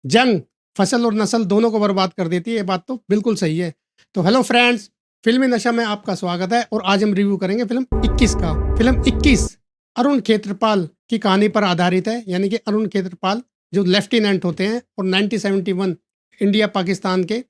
जंग फसल और नस्ल दोनों को बर्बाद कर देती है, ये बात तो बिल्कुल सही है। तो हेलो फ्रेंड्स, फ़िल्मी नशा में आपका स्वागत है और आज हम रिव्यू करेंगे फ़िल्म 21 का। फ़िल्म 21 अरुण खेत्रपाल की कहानी पर आधारित है, यानी कि अरुण खेत्रपाल जो लेफ्टिनेंट होते हैं और 1971 इंडिया पाकिस्तान के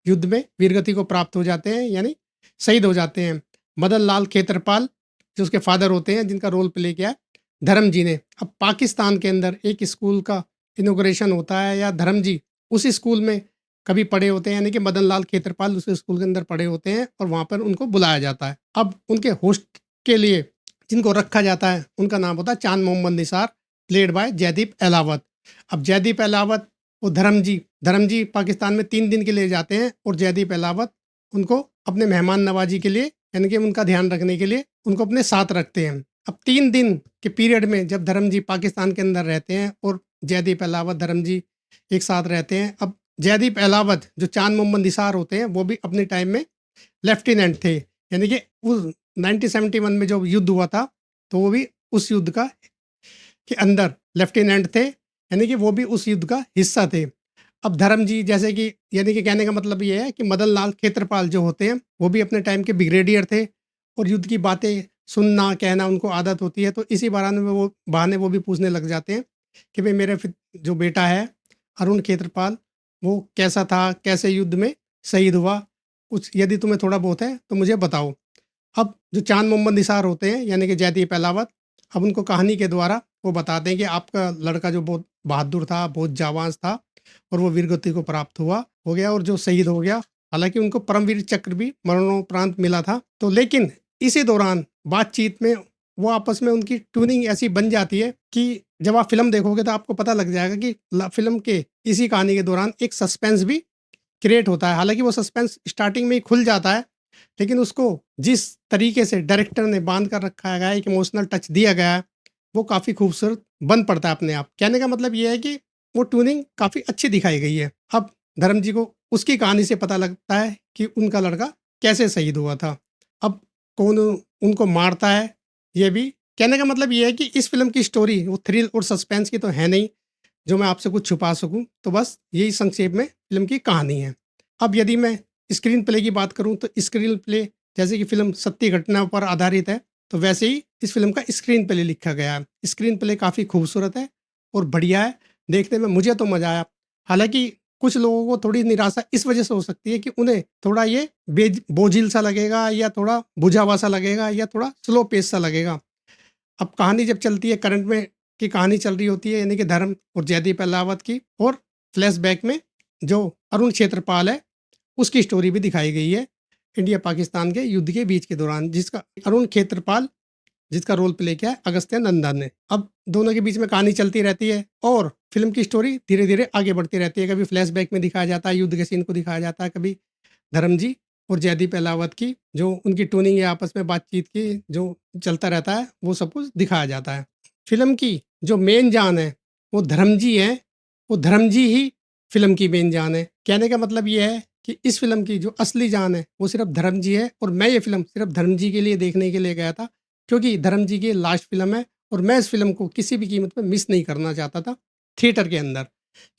युद्ध में वीरगति को प्राप्त हो जाते हैं, यानी शहीद हो जाते हैं। मदन लाल खेत्रपाल जो उसके फादर होते हैं, जिनका रोल प्ले किया है धर्म जी ने। अब पाकिस्तान के अंदर एक स्कूल का इनॉग्रेशन होता है या धर्म जी उस स्कूल में कभी पढ़े होते हैं, यानी कि मदन लाल खेत्रपाल उस स्कूल के अंदर पढ़े होते हैं और वहाँ पर उनको बुलाया जाता है। अब उनके होस्ट के लिए जिनको रखा जाता है उनका नाम होता है चांद मोहम्मद निसार, प्लेड बाय जयदीप अहलावत। अब जयदीप अहलावत और धर्म जी पाकिस्तान में 3 दिन के लिए जाते हैं और जयदीप अहलावत उनको अपने मेहमान नवाजी के लिए, यानी कि उनका ध्यान रखने के लिए उनको अपने साथ रखते हैं। अब 3 दिन के पीरियड में जब धर्म जी पाकिस्तान के अंदर रहते हैं और जयदीप अहलावत धर्म जी एक साथ रहते हैं। अब जयदीप अहलावत जो चांद मोहम्मद निसार होते हैं वो भी अपने टाइम में लेफ्टिनेंट थे, यानी कि उस 1971 में जो युद्ध हुआ था तो वो भी उस युद्ध का के अंदर लेफ्टिनेंट थे, यानी कि वो भी उस युद्ध का हिस्सा थे। अब धर्म जी जैसे कि, यानी कि कहने का मतलब ये है कि मदन लाल खेत्रपाल जो होते हैं वो भी अपने टाइम के ब्रिगेडियर थे और युद्ध की बातें सुनना कहना उनको आदत होती है, तो इसी बहाने वो भी पूछने लग जाते हैं कि भाई मेरे जो बेटा है अरुण खेत्रपाल वो कैसा था, कैसे युद्ध में शहीद हुआ, कुछ यदि तुम्हें थोड़ा बहुत है तो मुझे बताओ। अब जो चांद मोहम्मद निसार होते हैं, यानी कि जयदीप अहलावत, अब उनको कहानी के द्वारा वो बताते हैं कि आपका लड़का जो बहुत बहादुर था, बहुत जाबाज था और वो वीरगति को प्राप्त हो गया और जो शहीद हो गया। हालांकि उनको परमवीर चक्र भी मरणोपरांत मिला था। तो लेकिन इसी दौरान बातचीत में वो आपस में उनकी ट्यूनिंग ऐसी बन जाती है कि जब आप फिल्म देखोगे तो आपको पता लग जाएगा कि फिल्म के इसी कहानी के दौरान एक सस्पेंस भी क्रिएट होता है। हालांकि वो सस्पेंस स्टार्टिंग में ही खुल जाता है, लेकिन उसको जिस तरीके से डायरेक्टर ने बांध कर रखा गया है, एक इमोशनल टच दिया गया है, वो काफ़ी खूबसूरत बन पड़ता है अपने आप। कहने का मतलब ये है कि वो ट्यूनिंग काफ़ी अच्छी दिखाई गई है। अब धर्म जी को उसकी कहानी से पता लगता है कि उनका लड़का कैसे शहीद हुआ था। अब कौन उनको मारता है, ये भी कहने का मतलब ये है कि इस फिल्म की स्टोरी वो थ्रिल और सस्पेंस की तो है नहीं जो मैं आपसे कुछ छुपा सकूं। तो बस यही संक्षेप में फिल्म की कहानी है। अब यदि मैं स्क्रीन प्ले की बात करूं तो स्क्रीन प्ले जैसे कि फिल्म सत्य घटना पर आधारित है, तो वैसे ही इस फिल्म का स्क्रीन प्ले लिखा गया है। स्क्रीन प्ले काफ़ी खूबसूरत है और बढ़िया है, देखने में मुझे तो मज़ा आया। हालांकि कुछ लोगों को थोड़ी निराशा इस वजह से हो सकती है कि उन्हें थोड़ा ये बोझिल सा लगेगा या थोड़ा बुझा हुआ सा लगेगा या थोड़ा स्लो पेस सा लगेगा। अब कहानी जब चलती है करंट में की कहानी चल रही होती है, यानी कि धर्म और जयदीप अहलावत की, और फ्लैशबैक में जो अरुण क्षेत्रपाल है उसकी स्टोरी भी दिखाई गई है इंडिया पाकिस्तान के युद्ध के बीच के दौरान, जिसका अरुण क्षेत्रपाल जिसका रोल प्ले किया है अगस्त्य नंदन ने। अब दोनों के बीच में कहानी चलती रहती है और फिल्म की स्टोरी धीरे धीरे आगे बढ़ती रहती है। कभी फ्लैशबैक में दिखाया जाता है, युद्ध के सीन को दिखाया जाता है, कभी धर्म जी और जयदीप अहलावत की जो उनकी टूनिंग या आपस में बातचीत की जो चलता रहता है वो सब कुछ दिखाया जाता है। फिल्म की जो मेन जान है वो धर्म जी है, वो धर्म जी ही फिल्म की मेन जान है। कहने का मतलब ये है कि इस फिल्म की जो असली जान है वो सिर्फ धर्म जी है और मैं ये फिल्म सिर्फ धर्म जी के लिए देखने के लिए गया था, क्योंकि धर्म जी की लास्ट फिल्म है और मैं इस फिल्म को किसी भी कीमत पर मिस नहीं करना चाहता था थिएटर के अंदर,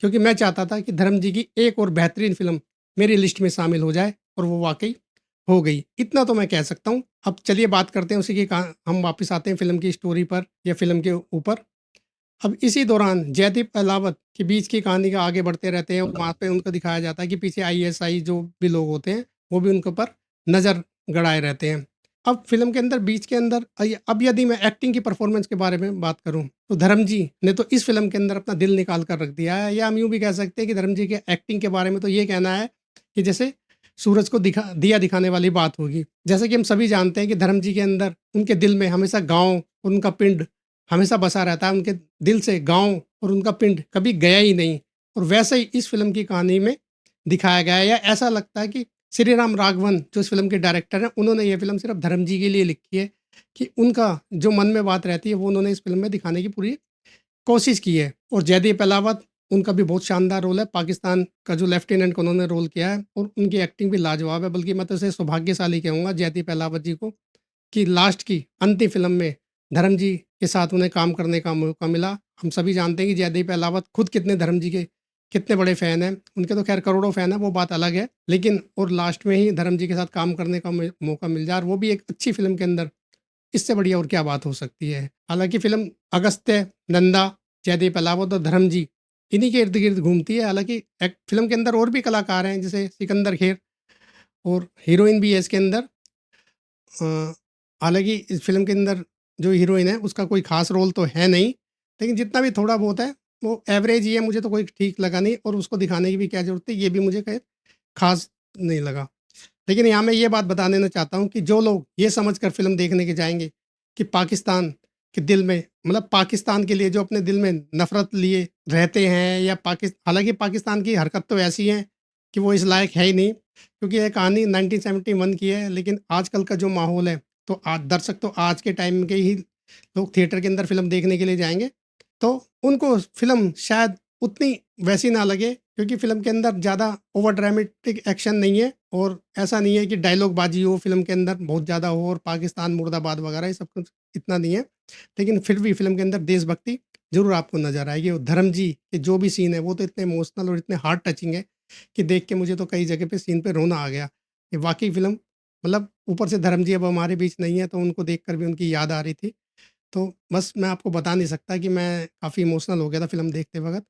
क्योंकि मैं चाहता था कि धर्म जी की एक और बेहतरीन फिल्म मेरी लिस्ट में शामिल हो जाए और वो वाक़ई हो गई। इतना तो मैं कह सकता हूँ। अब चलिए बात करते हैं उसी की कहा हम वापस आते हैं फ़िल्म की स्टोरी पर या फ़िल्म के ऊपर। अब इसी दौरान जयदीप अहलावत के बीच की कहानी का आगे बढ़ते रहते हैं और वहाँ पे उनको दिखाया जाता है कि पीछे आईएसआई जो भी लोग होते हैं, वो भी उनके ऊपर नज़र गड़ाए रहते हैं। अब फ़िल्म के अंदर बीच के अंदर अब यदि मैं एक्टिंग की परफ़ॉर्मेंस के बारे में बात करूँ, तो धर्म जी ने तो इस फ़िल्म के अंदर अपना दिल निकाल कर रख दिया है, या हम यूँ भी कह सकते हैं कि धर्म जी के एक्टिंग के बारे में तो ये कहना है कि जैसे सूरज को दिया दिखाने वाली बात होगी। जैसे कि हम सभी जानते हैं कि धर्म जी के अंदर उनके दिल में हमेशा गाँव और उनका पिंड हमेशा बसा रहता है। उनके दिल से गाँव और उनका पिंड कभी गया ही नहीं, और वैसे ही इस फ़िल्म की कहानी में दिखाया गया है, या ऐसा लगता है कि श्री राम राघवन जो इस फ़िल्म के डायरेक्टर हैं, उन्होंने ये फ़िल्म सिर्फ़ धर्म जी के लिए लिखी है कि उनका जो मन में बात रहती है वो उन्होंने इस फ़िल्म में दिखाने की पूरी कोशिश की है। और जयदीप अहलावत उनका भी बहुत शानदार रोल है। पाकिस्तान का जो लेफ्टिनेंट का उन्होंने रोल किया है और उनकी एक्टिंग भी लाजवाब है, बल्कि मैं तो इसे सौभाग्यशाली कहूँगा जयदीप अहलावत जी को कि लास्ट की अंतिम फ़िल्म में धर्म जी के साथ उन्हें काम करने का मौका मिला। हम सभी जानते हैं कि जयदीप अहलावत खुद कितने धर्म जी के कितने बड़े फ़ैन हैं, उनके तो ख़ैर करोड़ों फ़ैन हैं, वो बात अलग है। लेकिन और लास्ट में ही धर्म जी के साथ काम करने का मौका मिल जाए और वो भी एक अच्छी फ़िल्म के अंदर, इससे बढ़िया और क्या बात हो सकती है। हालाँकि फ़िल्म अगस्त्य, नंदा, जयदीप अलावत और धर्म जी, इन्हीं के इर्द-गिर्द घूमती है। हालाँकि एक फ़िल्म के अंदर और भी कलाकार हैं, जैसे सिकंदर खेर और हीरोइन भी है इसके अंदर। अ, हालाँकि इस फ़िल्म के अंदर जो हीरोइन है उसका कोई ख़ास रोल तो है नहीं, लेकिन जितना भी थोड़ा बहुत है वो एवरेज ही है, मुझे तो कोई ठीक लगा नहीं और उसको दिखाने की भी क्या ज़रूरत थी, ये भी मुझे खैर ख़ास नहीं लगा। लेकिन यहाँ मैं ये बात बता देना चाहता हूँ कि जो लोग ये समझकर फ़िल्म देखने के जाएँगे कि पाकिस्तान के दिल में, मतलब पाकिस्तान के लिए जो अपने दिल में नफ़रत लिए रहते हैं, या हालाँकि पाकिस्तान की हरकत तो ऐसी है कि वो इस लायक है ही नहीं, क्योंकि ये कहानी 1971 की है। लेकिन आजकल का जो माहौल है, तो आज दर्शक तो आज के टाइम के ही लोग थिएटर के अंदर फ़िल्म देखने के लिए जाएँगे, तो उनको फ़िल्म शायद उतनी वैसी ना लगे, क्योंकि फ़िल्म के अंदर ज़्यादा ओवर ड्रामेटिक एक्शन नहीं है और ऐसा नहीं है कि डायलॉग बाजी हो फ़िल्म के अंदर बहुत ज़्यादा हो और पाकिस्तान मुर्दाबाद वगैरह ये सब कुछ इतना नहीं है। लेकिन फिर भी फ़िल्म के अंदर देशभक्ति ज़रूर आपको नज़र आएगी और धर्म जी के जो भी सीन है वो तो इतने इमोशनल और इतने हार्ट टचिंग है कि देख के मुझे तो कई जगह पे सीन पे रोना आ गया। ये वाक़ई फ़िल्म, मतलब ऊपर से धर्म जी अब हमारे बीच नहीं है, तो उनको देखकर भी उनकी याद आ रही थी। तो बस मैं आपको बता नहीं सकता कि मैं काफ़ी इमोशनल हो गया था फ़िल्म देखते वक़्त।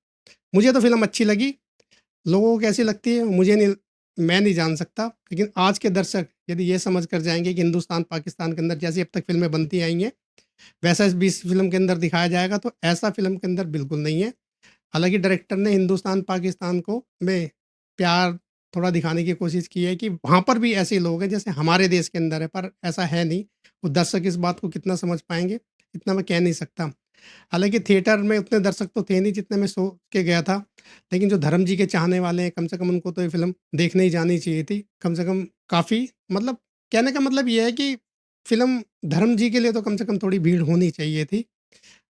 मुझे तो फ़िल्म अच्छी लगी, लोगों को कैसी लगती है मुझे नहीं, मैं नहीं जान सकता। लेकिन आज के दर्शक यदि ये समझ कर जाएँगे कि हिंदुस्तान, पाकिस्तान के अंदर जैसी अब तक फ़िल्में बनती आई हैं, वैसा इस 20 फ़िल्म के अंदर दिखाया जाएगा, तो ऐसा फ़िल्म के अंदर बिल्कुल नहीं है। हालाँकि डायरेक्टर ने हिंदुस्तान, पाकिस्तान को में प्यार थोड़ा दिखाने की कोशिश की है कि वहाँ पर भी ऐसे लोग हैं जैसे हमारे देश के अंदर है, पर ऐसा है नहीं। वो दर्शक इस बात को कितना समझ पाएँगे, इतना मैं कह नहीं सकता। हालाँकि थिएटर में उतने दर्शक तो थे नहीं जितने मैं सोच के गया था। लेकिन जो धर्म जी के चाहने वाले हैं, कम से कम उनको तो ये फ़िल्म देखने ही जानी चाहिए थी। कम से कम काफ़ी, मतलब कहने का मतलब ये है कि फ़िल्म धर्म जी के लिए तो कम से कम थोड़ी भीड़ होनी चाहिए थी।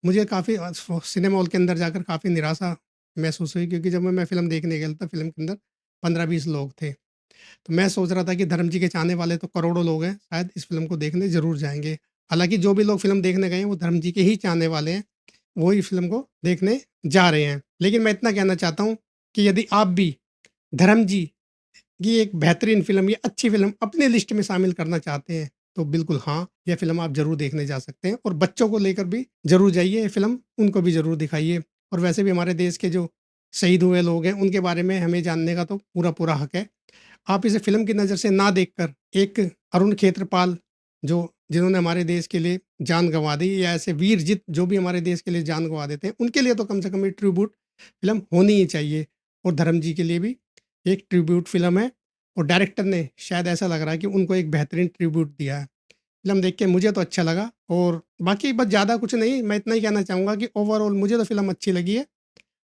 मुझे काफ़ी सिनेमा हॉल के अंदर जाकर काफ़ी निराशा महसूस हुई, क्योंकि जब मैं फ़िल्म देखने गया था, फ़िल्म के अंदर 15-20 लोग थे। तो मैं सोच रहा था कि धर्म जी के चाहने वाले तो करोड़ों लोग हैं, शायद इस फ़िल्म को देखने ज़रूर जाएँगे। हालाँकि जो भी लोग फ़िल्म देखने गए हैं वो धर्म जी के ही चाहने वाले हैं, वो ही फ़िल्म को देखने जा रहे हैं। लेकिन मैं इतना कहना चाहता हूँ कि यदि आप भी धर्म जी की एक बेहतरीन फ़िल्म या अच्छी फ़िल्म अपनी लिस्ट में शामिल करना चाहते हैं, तो बिल्कुल हाँ, यह फ़िल्म आप ज़रूर देखने जा सकते हैं और बच्चों को लेकर भी ज़रूर जाइए, ये फ़िल्म उनको भी ज़रूर दिखाइए। और वैसे भी हमारे देश के जो शहीद हुए लोग हैं, उनके बारे में हमें जानने का तो पूरा-पूरा हक है। आप इसे फ़िल्म की नज़र से ना देखकर एक अरुण खेत्रपाल, जो जिन्होंने हमारे देश के लिए जान गँवा दी, या ऐसे वीर जित जो भी हमारे देश के लिए जान गँवा देते हैं, उनके लिए तो कम से कम ये ट्रिब्यूट फ़िल्म होनी ही चाहिए। और धर्म जी के लिए भी एक ट्रिब्यूट फ़िल्म है और डायरेक्टर ने शायद ऐसा लग रहा है कि उनको एक बेहतरीन ट्रिब्यूट दिया है। फ़िल्म देख के मुझे तो अच्छा लगा और बाकी बस ज़्यादा कुछ नहीं, मैं इतना ही कहना चाहूँगा कि ओवरऑल मुझे तो फ़िल्म अच्छी लगी है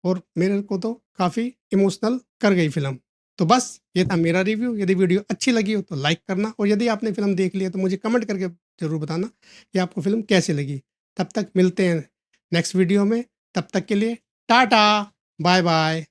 और मेरे को तो काफ़ी इमोशनल कर गई फ़िल्म। तो बस ये था मेरा रिव्यू। यदि वीडियो अच्छी लगी हो तो लाइक करना और यदि आपने फ़िल्म देख ली है तो मुझे कमेंट करके ज़रूर बताना कि आपको फ़िल्म कैसी लगी। तब तक मिलते हैं नेक्स्ट वीडियो में, तब तक के लिए टाटा, बाय बाय।